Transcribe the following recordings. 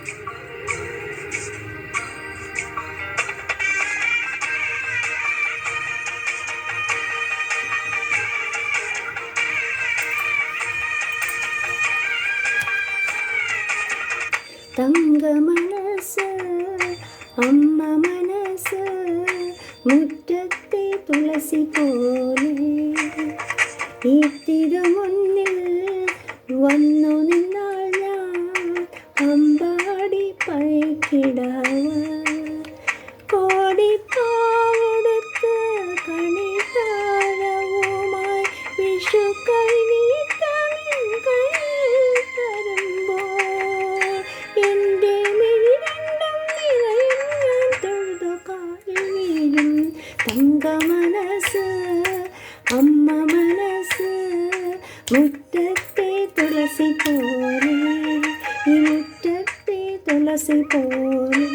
തങ്ക മനസ്സ് അമ്മ മനസ്സ് മുറ്റത്തെ തുളസി പോലെ ഈ തിരുമുന്നിൽ വന്നു നിന്നാൽ ഞാൻ അമ്പാടി പഴക്കിടാവ് കോടിപ്പാവെടുത്ത് കണിത്താരവുമായി വിഷു കൈനീട്ടമിൻ കയ്യിൽ തരുമ്പോൾ എൻ്റെ മിഴി രണ്ടും നിറയും ഞാൻ തൊഴുതു കാലിൽ വീഴും. തങ്ക മനസ്സ് അമ്മ മനസ്സ് മുറ്റത്തെ തുളസി പോലെ ഈ മുറ്റത്തെ തുളസി പോലെ.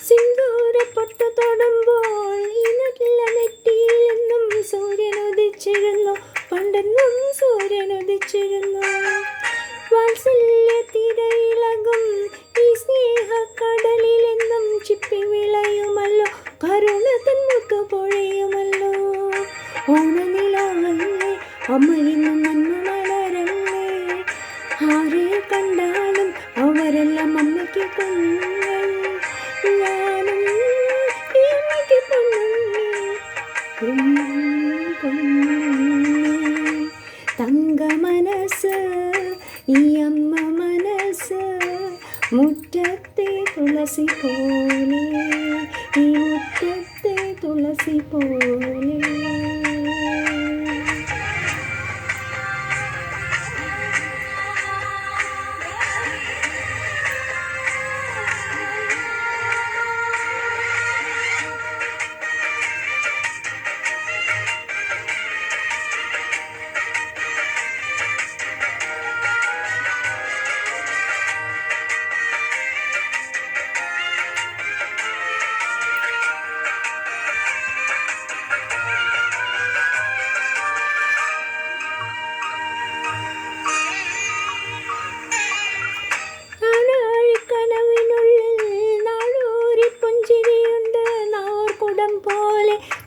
സിന്ദൂരപ്പൊട്ട് തൊടുമ്പോൾ ഇന്നല്ല നെറ്റിയിൽ നിന്നും സൂര്യൻ ഉദിച്ചിരുന്നു. പണ്ടെന്നും സൂര്യൻ ഉദിച്ചിരുന്നു. വാത്സല്യത്തിരയിളകും ഈ സ്നേഹക്കടലിൽ എന്നും ചിപ്പി വിളയുമല്ലോ, കരുണതൻ മുത്തു പൊഴിയുമല്ലോ. ഓണനിലാവല്ലേ അമ്മയിന്ന് നന്മ മലരല്ലേ, ആരെ കണ്ടാലും അവരെല്ലാം അമ്മയ്ക്ക് കുഞ്ഞുങ്ങൾ. ഞാനും ഈ അമ്മയ്ക്ക് പൊന്നുണ്ണി. തങ്ക മനസ്സ് ഈ അമ്മ മനസ്സ് മുറ്റത്തെ തുളസി പോലെ ഈ മുറ്റത്തെ തുളസി പോലെ.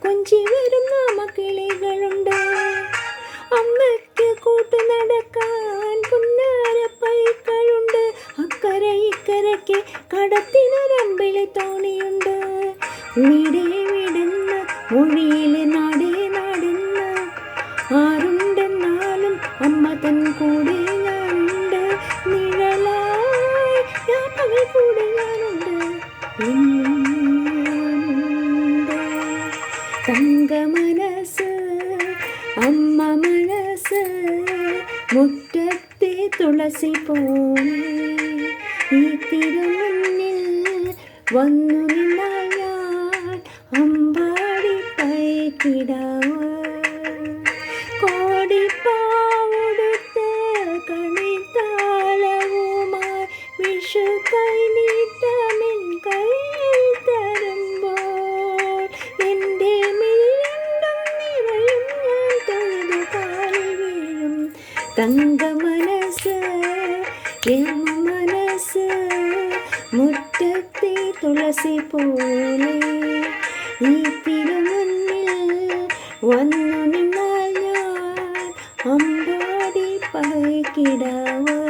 കൊഞ്ചി വരും നാമക്കിളികളുണ്ട്. അമ്മയ്ക്ക് കൂട്ടു നടക്കാൻ പുന്നാര പൈക്കളുണ്ട്. അക്കരെ ഇക്കരയ്ക്ക് കടത്തിനൊരമ്പിളി തോണിയുണ്ട്. വീടേ വീടെന്ന് മൊഴിയിലെ നാടേ നാടെന്ന് ആരുണ്ടെന്നാലും അമ്മ തൻ കൂടെ ഞാനുണ്ട്. നിഴലായി പകൽ കൂടെ ഞാനുണ്ട്. തങ്ക മനസ്സ് അമ്മ മനസ്സ് മുറ്റത്തെ തുളസി പോലെ ഈ തിരുമുന്നിൽ വന്നു നിന്നാൽ ഞാൻ അമ്പാടി പഴക്കിടാവ് കോടിപ്പാവെടുത്ത് കണിത്താലവുമായി വിഷു കൈനീട്ടമിൻ കയ്യിൽ തരുമ്പോൾ എൻ്റെ മിഴിരണ്ടും നിറയും ഞാൻ തൊഴുതു കാലിൽ വീഴും. തങ്ക മനസ്സ് എമ്മ മനസ്സ് മുറ്റത്തെ തുളസി പോലെ ഈ തിരുമുന്നിൽ വന്നു നിന്നാൽ ഞാൻ അമ്പാടി പഴക്കിടാവ്.